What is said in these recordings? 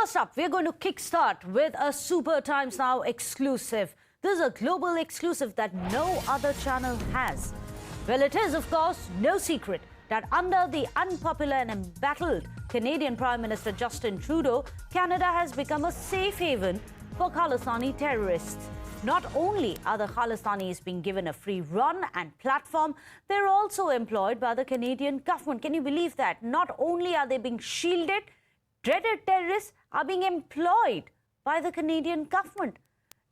First up, we're going to kickstart with a Super Times Now exclusive. This is a global exclusive that no other channel has. Well, it is, of course, no secret that under the unpopular and embattled Canadian Prime Minister Justin Trudeau, Canada has become a safe haven for Khalistani terrorists. Not only are the Khalistanis being given a free run and platform, they're also employed by the Canadian government. Can you believe that? Not only are they being shielded, dreaded terrorists are being employed by the Canadian government.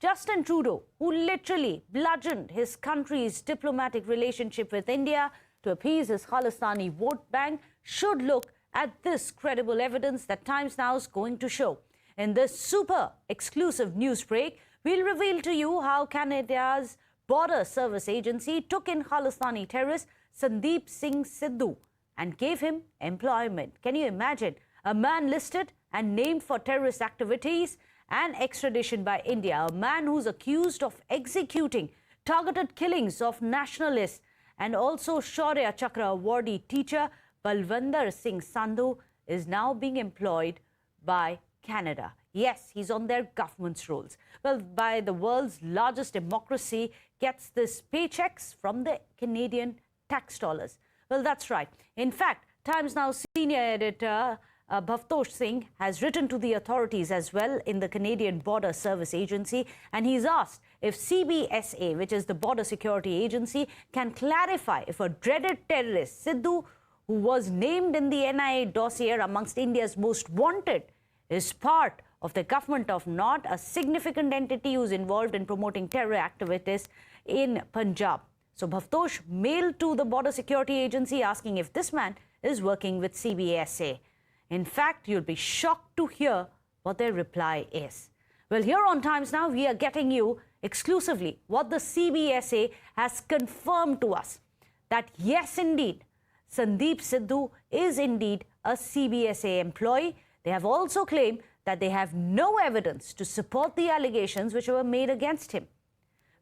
Justin Trudeau, who literally bludgeoned his country's diplomatic relationship with India to appease his Khalistani vote bank, should look at this credible evidence that Times Now is going to show. In this super exclusive news break, we'll reveal to you how Canada's Border Service Agency took in Khalistani terrorist Sandeep Singh Sidhu and gave him employment. Can you imagine? A man listed and named for terrorist activities and extradition by India. A man who's accused of executing targeted killings of nationalists and also Shaurya Chakra awardee teacher Balwinder Singh Sidhu is now being employed by Canada. Yes, he's on their government's rolls. Well, by the world's largest democracy gets this paychecks from the Canadian tax dollars. Well, that's right. In fact, Times Now senior editor Bhavtosh Singh has written to the authorities as well in the Canadian Border Service Agency, and he's asked if CBSA, which is the Border Security Agency, can clarify if a dreaded terrorist, Sidhu, who was named in the NIA dossier amongst India's most wanted, is part of the government of not a significant entity who's involved in promoting terror activities in Punjab. So Bhavtosh mailed to the Border Security Agency asking if this man is working with CBSA. In fact, you'll be shocked to hear what their reply is. Well, here on Times Now, we are getting you exclusively what the CBSA has confirmed to us. That yes, indeed, Sandeep Sidhu is indeed a CBSA employee. They have also claimed that they have no evidence to support the allegations which were made against him.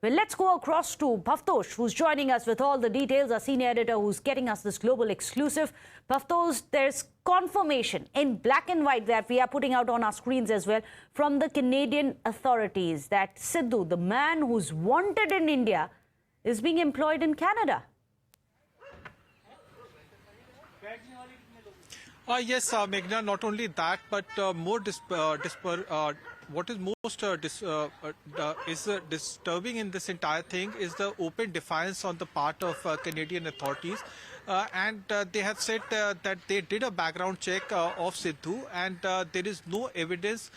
Well, let's go across to Bhavtosh, who's joining us with all the details, our senior editor who's getting us this global exclusive. Bhavtosh, there's confirmation in black and white that we are putting out on our screens as well from the Canadian authorities that Sidhu, the man who's wanted in India, is being employed in Canada. Yes, Meghna, not only that, but what is most disturbing in this entire thing is the open defiance on the part of Canadian authorities. And they have said that they did a background check of Sidhu, and there is no evidence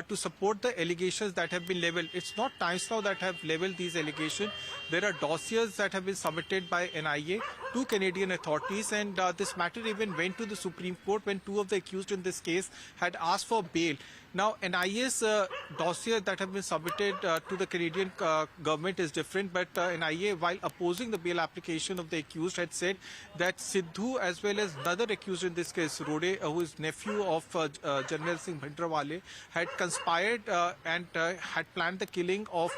to support the allegations that have been leveled. It's not Times Now that have leveled these allegations. There are dossiers that have been submitted by NIA to Canadian authorities, and this matter even went to the Supreme Court when two of the accused in this case had asked for bail. Now, NIA's dossier that have been submitted to the Canadian government is different, but NIA, while opposing the bail application of the accused, had said that Sidhu, as well as another accused in this case, Rode, who is nephew of General Singh Bhindrawale, had conspired and had planned the killing of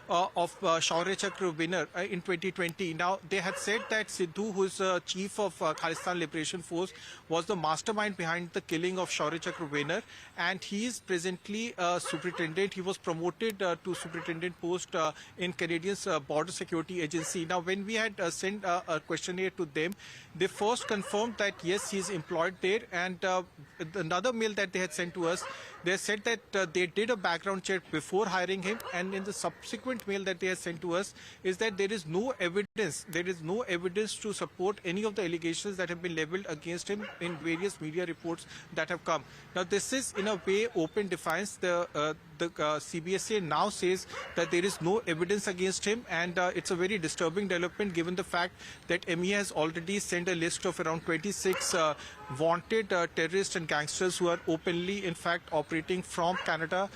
Shaurya Chakra winner in 2020. Now, they had said that Sidhu, who is chief of Khalistan Liberation Force, was the mastermind behind the killing of Shaurya Chakra winner, and he is presently superintendent. He was promoted to superintendent post in Canadian's Border Security Agency. Now, when we had sent a questionnaire to them, they first confirmed that yes, he is employed there, and another mail that they had sent to us, they said that they did a background check before hiring him, and in the subsequent mail that they have sent to us is that there is no evidence. There is no evidence to support any of the allegations that have been leveled against him in various media reports that have come. Now, this is in a way open defiance. The CBSA now says that there is no evidence against him, and it's a very disturbing development given the fact that MEA has already sent a list of around 26 wanted terrorists and gangsters who are openly, in fact, operating from Canada.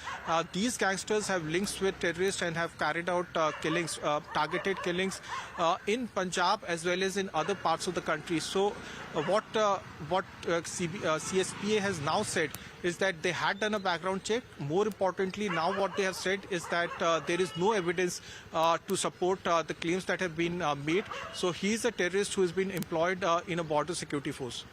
These gangsters have links with terrorists and have carried out killings, targeted killings in Punjab as well as in other parts of the country. So what CSPA has now said is that they had done a background check. More importantly, now what they have said is that there is no evidence to support the claims that have been made. So he is a terrorist who has been employed in a border security force.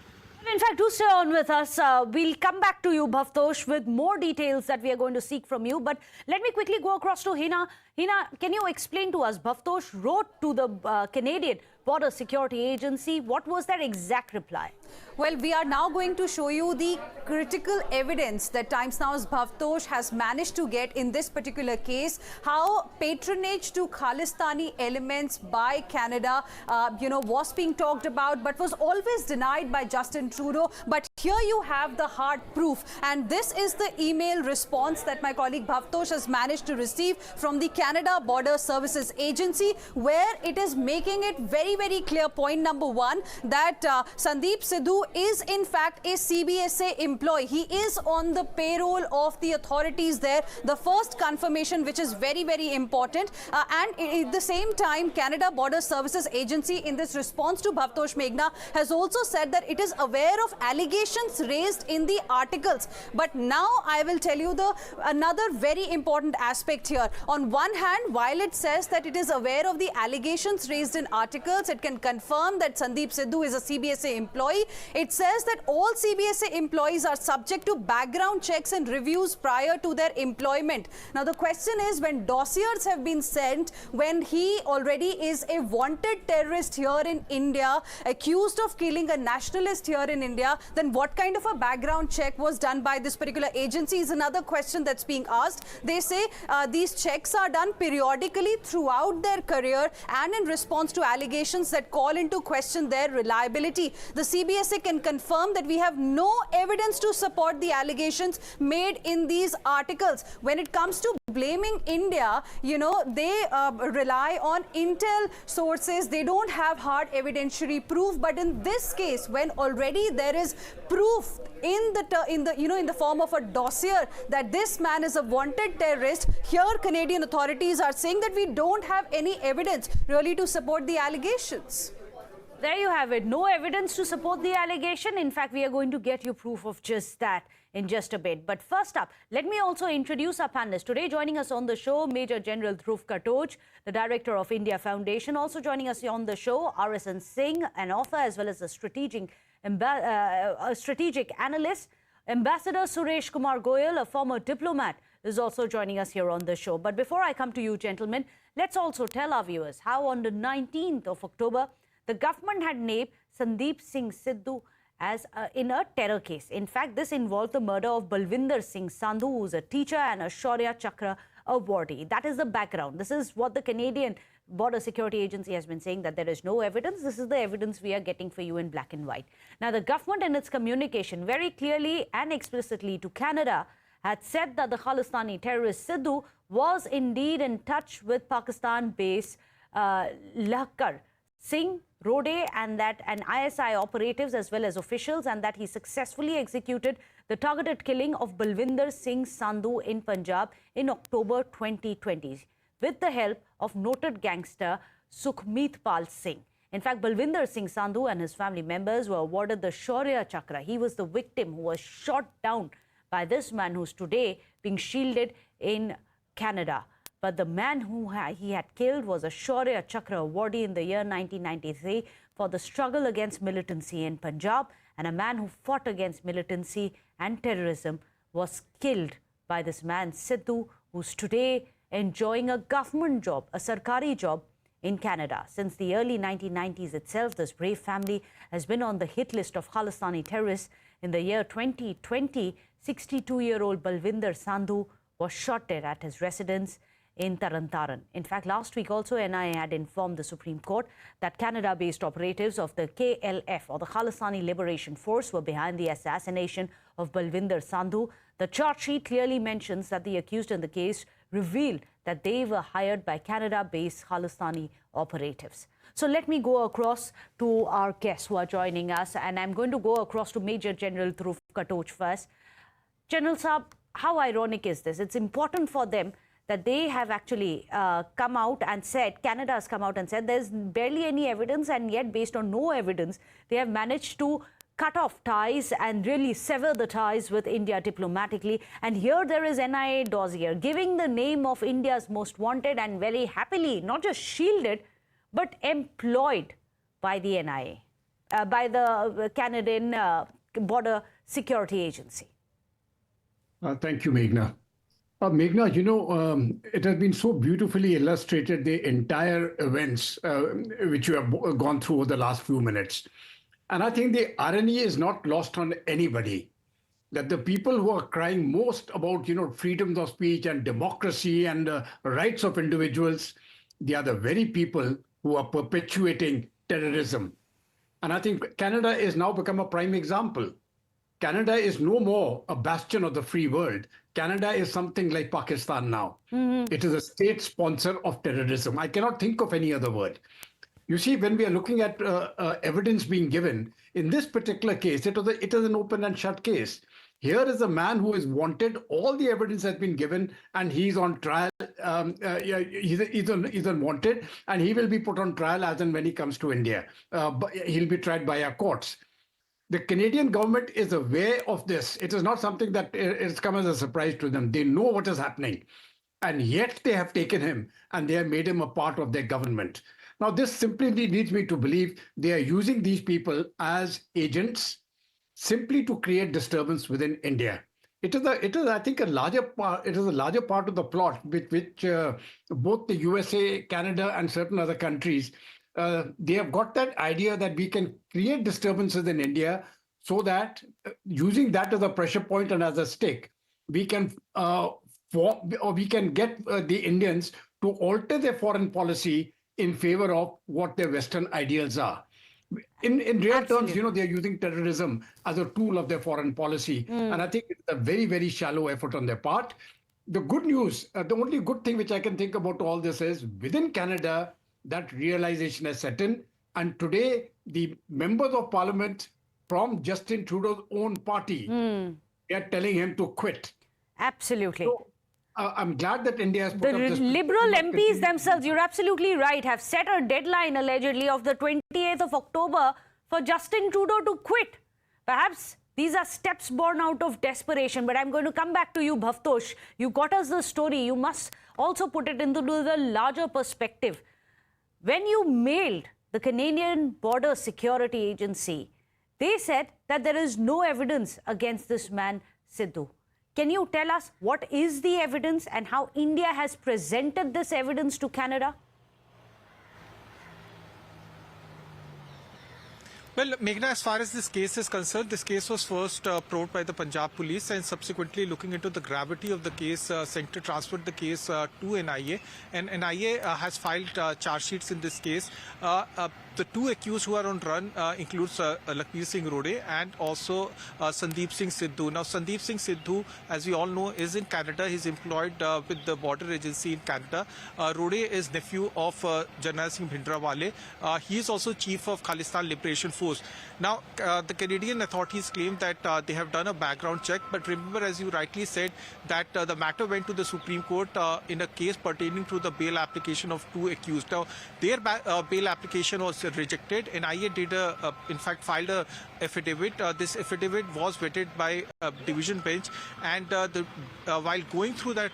In fact, do stay on with us. We'll come back to you, Bhavtosh, with more details that we are going to seek from you. But let me quickly go across to Hina. Hina, can you explain to us, Bhavtosh wrote to the Canadian Border Security Agency. What was their exact reply? Well, we are now going to show you the critical evidence that Times Now's Bhavtosh has managed to get in this particular case, how patronage to Khalistani elements by Canada, was being talked about, but was always denied by Justin Trudeau. But here you have the hard proof. And this is the email response that my colleague Bhavtosh has managed to receive from the Canada Border Services Agency, where it is making it very, very clear, point number one, that Sandeep Sidhu is in fact a CBSA employee. He is on the payroll of the authorities there. The first confirmation, which is very, very important. And at the same time, Canada Border Services Agency, in this response to Bhavtosh Meghna, has also said that it is aware of allegations raised in the articles. But now I will tell you another very important aspect here. On one hand, while it says that it is aware of the allegations raised in articles, it can confirm that Sandeep Sidhu is a CBSA employee. It says that all CBSA employees are subject to background checks and reviews prior to their employment. Now, the question is, when dossiers have been sent, when he already is a wanted terrorist here in India, accused of killing a nationalist here in India, then what kind of a background check was done by this particular agency is another question that's being asked. They say these checks are done periodically throughout their career and in response to allegations that call into question their reliability. The CBSA can confirm that we have no evidence to support the allegations made in these articles. When it comes to blaming India, they rely on intel sources. They don't have hard evidentiary proof. But in this case, when already there is proof in the form of a dossier that this man is a wanted terrorist, here Canadian authorities are saying that we don't have any evidence really to support the allegations. There you have it. No evidence to support the allegation. In fact, we are going to get you proof of just that in just a bit. But first up, let me also introduce our panelists. Today, joining us on the show, Major General Dhruv Katoj, the Director of India Foundation. Also joining us on the show, R.S.N. Singh, an author as well as a strategic analyst. Ambassador Suresh Kumar Goyal, a former diplomat, is also joining us here on the show. But before I come to you, gentlemen, let's also tell our viewers how on the 19th of October, the government had named Sandeep Singh Sidhu as in a terror case. In fact, this involved the murder of Balwinder Singh Sandhu, who is a teacher and a Shaurya Chakra awardee. That is the background. This is what the Canadian Border Security Agency has been saying, that there is no evidence. This is the evidence we are getting for you in black and white. Now, the government in its communication very clearly and explicitly to Canada had said that the Khalistani terrorist Sidhu was indeed in touch with Pakistan-based Lahkar Singh, Rode and ISI operatives as well as officials, and that he successfully executed the targeted killing of Balwinder Singh Sandhu in Punjab in October 2020 with the help of noted gangster Sukhmeet Pal Singh. In fact, Balwinder Singh Sandhu and his family members were awarded the Shaurya Chakra. He was the victim who was shot down by this man who's today being shielded in Canada. But the man who he had killed was a Shaurya Chakra awardee in the year 1993 for the struggle against militancy in Punjab, and a man who fought against militancy and terrorism was killed by this man Sidhu, who's today enjoying a government job, a sarkari job in Canada. Since the early 1990s itself, this brave family has been on the hit list of Khalistani terrorists. In the year 2020, 62-year-old Balwinder Sandhu was shot dead at his residence in Tarantaran. In fact, last week also NIA had informed the Supreme Court that Canada-based operatives of the KLF, or the Khalistani Liberation Force, were behind the assassination of Balwinder Sandhu. The charge sheet clearly mentions that the accused in the case revealed that they were hired by Canada-based Khalistani operatives. So let me go across to our guests who are joining us, and I'm going to go across to Major General Dhruv Katoj first. General Saab, how ironic is this? It's important for them that they have actually come out and said, Canada has come out and said there's barely any evidence, and yet based on no evidence, they have managed to cut off ties and really sever the ties with India diplomatically. And here there is NIA dossier giving the name of India's most wanted and very happily not just shielded, but employed by the NIA, by the Canadian Border Security Agency. Thank you, Meghna. Meghna, it has been so beautifully illustrated, the entire events which you have gone through over the last few minutes. And I think the irony is not lost on anybody, that the people who are crying most about, freedoms of speech and democracy and rights of individuals, they are the very people who are perpetuating terrorism. And I think Canada is now become a prime example. Canada is no more a bastion of the free world. Canada is something like Pakistan now. It is a state sponsor of terrorism. I cannot think of any other word. You see, when we are looking at evidence being given, in this particular case, it is an open and shut case. Here is a man who is wanted. All the evidence has been given, and he's on trial. He's on wanted, and he will be put on trial as and when he comes to India. But he'll be tried by our courts. The Canadian government is aware of this. It is not something that it's come as a surprise to them. They know what is happening. And yet they have taken him and they have made him a part of their government. Now, this simply leads me to believe they are using these people as agents simply to create disturbance within India. It is, I think, a larger part. It is a larger part of the plot with which both the USA, Canada, and certain other countries they have got that idea that we can create disturbances in India so that using that as a pressure point and as a stick, we can get the Indians to alter their foreign policy in favor of what their Western ideals are. In real terms, they are using terrorism as a tool of their foreign policy. And I think it's a very, very shallow effort on their part. The good news, the only good thing which I can think about all this is within Canada, that realization has set in. And today, the members of parliament from Justin Trudeau's own party, they are telling him to quit. Absolutely. So, I'm glad that India has put up this... The Liberal MPs themselves, you're absolutely right, have set a deadline allegedly of the 28th of October for Justin Trudeau to quit. Perhaps these are steps born out of desperation. But I'm going to come back to you, Bhavtosh. You got us the story. You must also put it into the larger perspective. When you mailed the Canadian Border Security Agency, they said that there is no evidence against this man, Sidhu. Can you tell us what is the evidence and how India has presented this evidence to Canada? Well, Meghna, as far as this case is concerned, this case was first probed by the Punjab police and subsequently looking into the gravity of the case, transferred the case to NIA. And NIA has filed charge sheets in this case. The two accused who are on run includes Lakbir Singh Rode and also Sandeep Singh Sidhu. Now, Sandeep Singh Sidhu, as we all know, is in Canada. He's employed with the border agency in Canada. Rode is nephew of Jarnail Singh Bhindrawale. He is also chief of Khalistan Liberation Force. Now, the Canadian authorities claim that they have done a background check. But remember, as you rightly said, that the matter went to the Supreme Court in a case pertaining to the bail application of two accused. Now, their bail application was rejected. NIA did, in fact, filed a affidavit. This affidavit was vetted by a division bench, and while going through that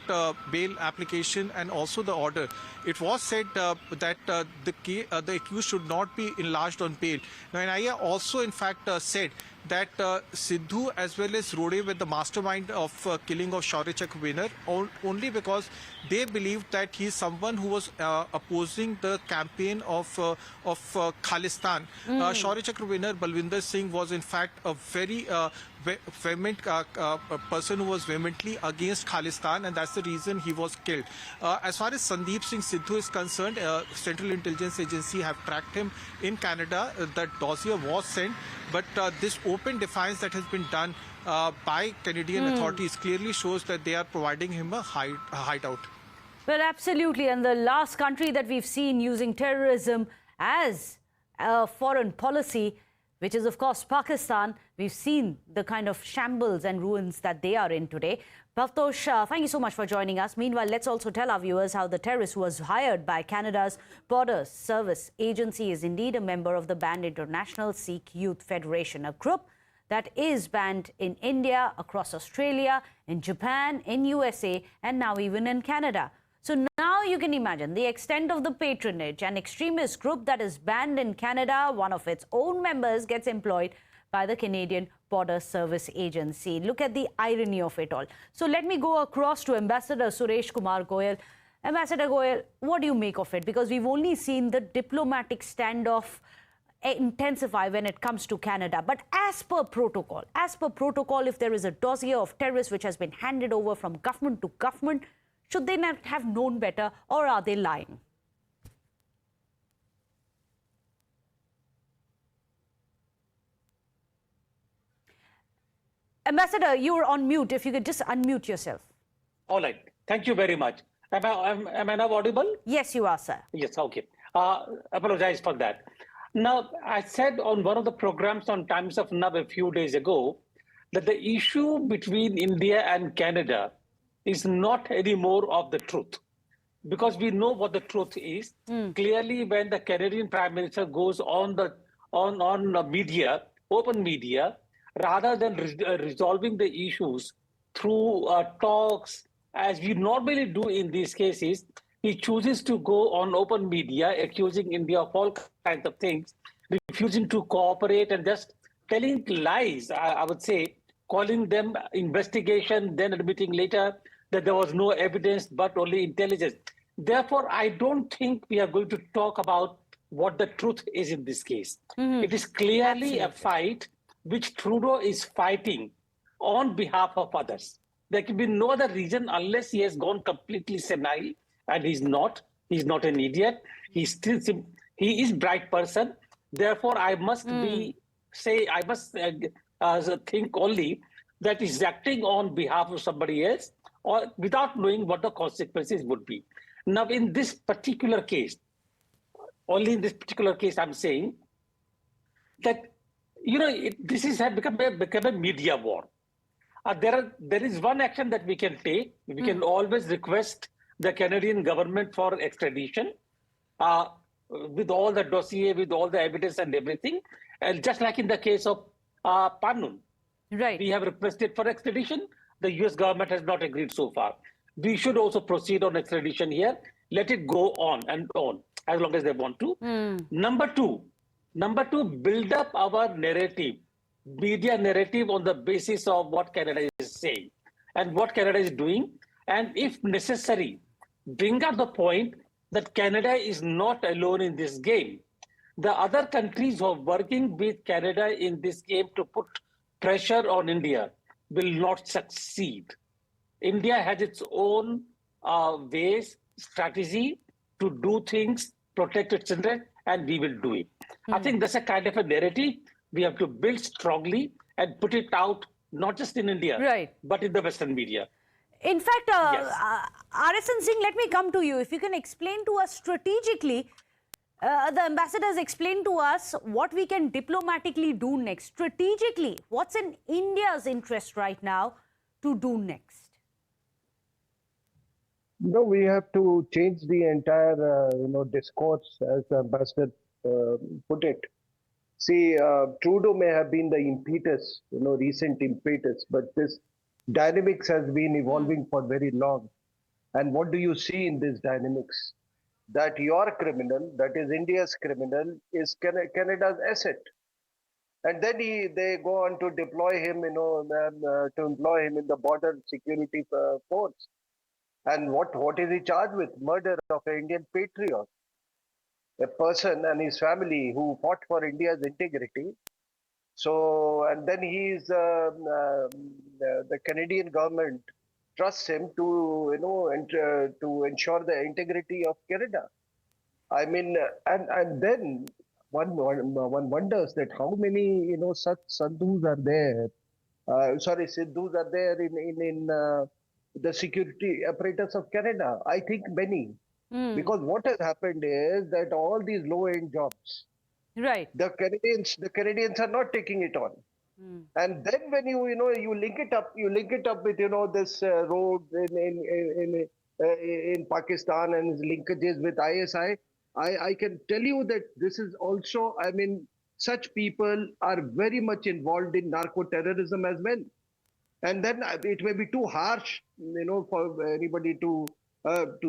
bail application and also the order, it was said that the accused should not be enlarged on bail. Now, NIA also, in fact, said that Sidhu as well as Rode were the mastermind of killing of Shaurya Chakra winner only because they believed that he is someone who was opposing the campaign of Khalistan. Shaurya Chakra winner Balwinder Singh was in fact a very vehement person who was vehemently against Khalistan, and that's the reason he was killed. As far as Sandeep Singh Sidhu is concerned, Central Intelligence Agency have tracked him in Canada. That dossier was sent, but this open defiance that has been done by Canadian authorities clearly shows that they are providing him a hideout. Well, absolutely. And the last country that we've seen using terrorism as a foreign policy, which is, of course, Pakistan, we've seen the kind of shambles and ruins that they are in today. Bhavtosh, thank you so much for joining us. Meanwhile, let's also tell our viewers how the terrorist who was hired by Canada's Border Service Agency is indeed a member of the banned International Sikh Youth Federation, a group that is banned in India, across Australia, in Japan, in USA, and now even in Canada. So now you can imagine the extent of the patronage. An extremist group that is banned in Canada, one of its own members gets employed by the Canadian Border Service Agency. Look at the irony of it all. So let me go across to Ambassador Suresh Kumar Goyal. Ambassador Goyal, what do you make of it? Because we've only seen the diplomatic standoff intensify when it comes to Canada. But as per protocol, if there is a dossier of terrorists which has been handed over from government to government, should they not have known better, or are they lying? Ambassador, you're on mute. If you could just unmute yourself. All right. Thank you very much. Am I now audible? Yes, you are, sir. Yes, okay. Apologize for that. Now, I said on one of the programs on Times of Now a few days ago that the issue between India and Canada is not anymore of the truth, because we know what the truth is. Clearly, when the Canadian Prime Minister goes on the media, open media, rather than resolving the issues through talks, as we normally do in these cases, he chooses to go on open media, accusing India of all kinds of things, refusing to cooperate and just telling lies, I would say, calling them investigation, then admitting later that there was no evidence, but only intelligence. Therefore, I don't think we are going to talk about what the truth is in this case. It is clearly a fight which Trudeau is fighting on behalf of others. There can be no other reason unless he has gone completely senile, and he's not. He's not an idiot. He is bright person. Therefore, I must think only that he's acting on behalf of somebody else, or without knowing what the consequences would be. Now, in this particular case, only in this particular case, I'm saying that this has become a media war. There is one action that we can take. We can always request the Canadian government for extradition with all the dossier, with all the evidence and everything. And just like in the case of Panun, right? We have requested for extradition. The US government has not agreed so far. We should also proceed on extradition here. Let it go on and on as long as they want to. Number two, build up our narrative, media narrative, on the basis of what Canada is saying and what Canada is doing. And if necessary, bring up the point that Canada is not alone in this game. The other countries who are working with Canada in this game to put pressure on India will not succeed. India has its own ways, strategy to do things, protect its interests, and we will do it. I think that's a kind of a narrative we have to build strongly and put it out, not just in India, right, but in the Western media. In fact, RSN Singh, let me come to you. If you can explain to us strategically, the ambassador has explained to us what we can diplomatically do next. Strategically, what's in India's interest right now to do next? No, we have to change the entire, discourse, as the ambassador put it. See, Trudeau may have been the impetus, recent impetus, but this dynamics has been evolving for very long. And what do you see in this dynamics? That your criminal, that is India's criminal, is Canada's asset. And then they go on to deploy him, to employ him in the border security force. And what is he charged with? Murder of an Indian patriot, a person and his family who fought for India's integrity. So, and then the Canadian government trusts him to, to ensure the integrity of Canada. I mean, and then one wonders that how many, such Sidhus are there. Sidhus are there in the security apparatus of Canada. I think many, because what has happened is that all these low-end jobs, right, the Canadians are not taking it on. And then when you link it up with this road in Pakistan and its linkages with ISI, I can tell you that this is also, I mean, such people are very much involved in narco-terrorism as well. And then it may be too harsh, for anybody to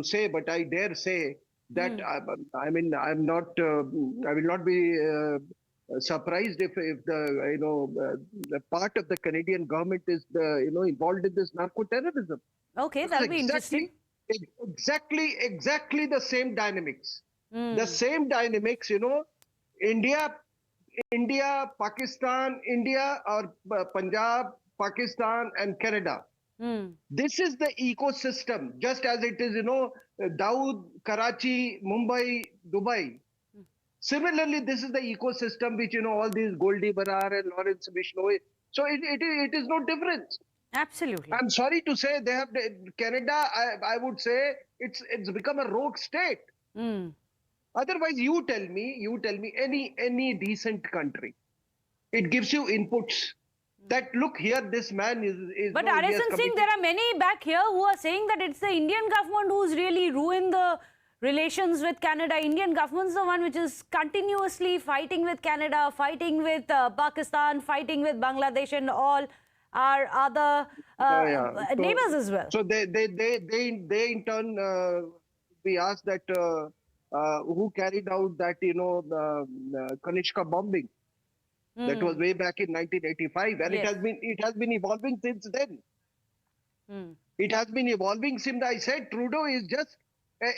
say, but I dare say that I will not be surprised if the the part of the Canadian government is involved in this narco-terrorism. Okay, that'll be interesting. Exactly the same dynamics. The same dynamics, India, Pakistan, or Punjab, Pakistan, and Canada. This is the ecosystem, just as it is, Dawood, Karachi, Mumbai, Dubai. Similarly, this is the ecosystem which, all these Goldie Barar and Lawrence Bishnoi. So it is no difference. Absolutely. I'm sorry to say Canada, I would say it's become a rogue state. Otherwise, you tell me any decent country, it gives you inputs that look here, this man is. But Khalistan Singh, there are many back here who are saying that it's the Indian government who's really ruined the relations with Canada. Indian government's the one which is continuously fighting with Canada, fighting with Pakistan, fighting with Bangladesh and all our other neighbors as well. So they in turn, we asked that who carried out that Kanishka bombing. That was way back in 1985, and yes. it has been evolving since then. It has been evolving since I said Trudeau is just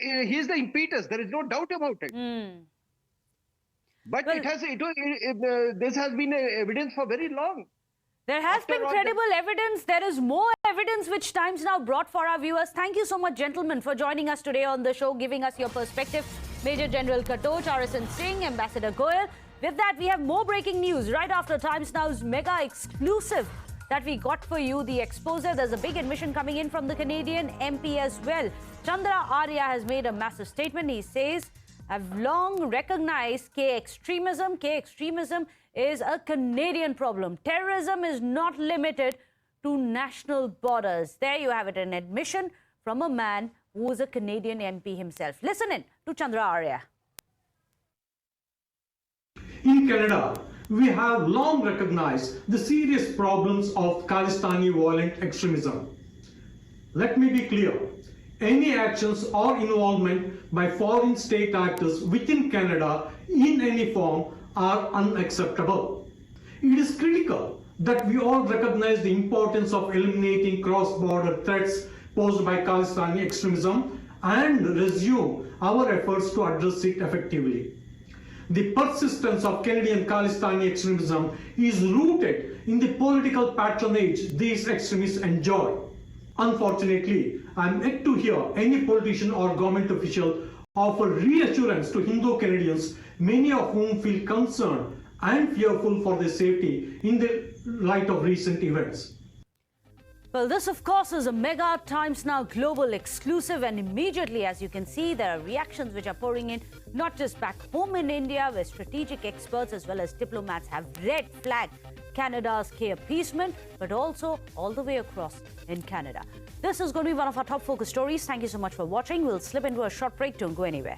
he's the impetus. There is no doubt about it. But this has been evidence for very long. There has been credible evidence. There is more evidence which Times Now brought for our viewers. Thank you so much, gentlemen, for joining us today on the show, giving us your perspective. Major General Katoch, Khalistan Singh, Ambassador Goyal. With that, we have more breaking news right after Times Now's mega exclusive that we got for you, the expose. There's a big admission coming in from the Canadian MP as well. Chandra Arya has made a massive statement. He says, I've long recognized K-extremism. K-extremism is a Canadian problem. Terrorism is not limited to national borders. There you have it, an admission from a man who is a Canadian MP himself. Listen in to Chandra Arya. In Canada, we have long recognized the serious problems of Khalistani violent extremism. Let me be clear, any actions or involvement by foreign state actors within Canada in any form are unacceptable. It is critical that we all recognize the importance of eliminating cross-border threats posed by Khalistani extremism and resume our efforts to address it effectively. The persistence of Canadian Khalistani extremism is rooted in the political patronage these extremists enjoy. Unfortunately, I am yet to hear any politician or government official offer reassurance to Hindu Canadians, many of whom feel concerned and fearful for their safety in the light of recent events. Well, this, of course, is a mega Times Now global exclusive, and immediately, as you can see, there are reactions which are pouring in, not just back home in India, where strategic experts as well as diplomats have red flagged Canada's K-appeasement, but also all the way across in Canada. This is going to be one of our top focus stories. Thank you so much for watching. We'll slip into a short break. Don't go anywhere.